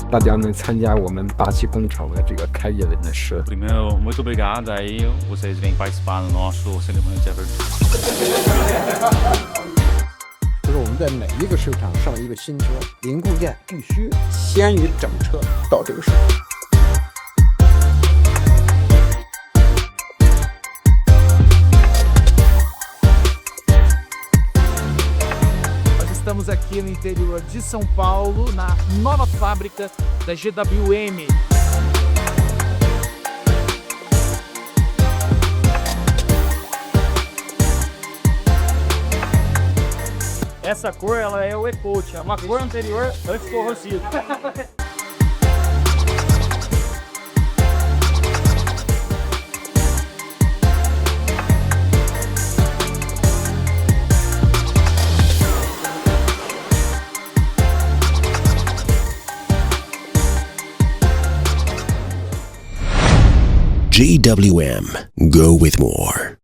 大家能参加我们巴西工厂的这个开业的是。Primeiro, muito obrigado aí, vocês vêm participar do nosso cerimônia de abertura. 就是我们在每一个市场上一个新车，零部件必须先于整车到这个市场。Estamos aqui no interior de São Paulo, na nova fábrica da GWM. Essa cor ela é o E-Coat, uma cor anterior antes corrosiva. GWM. Go with more.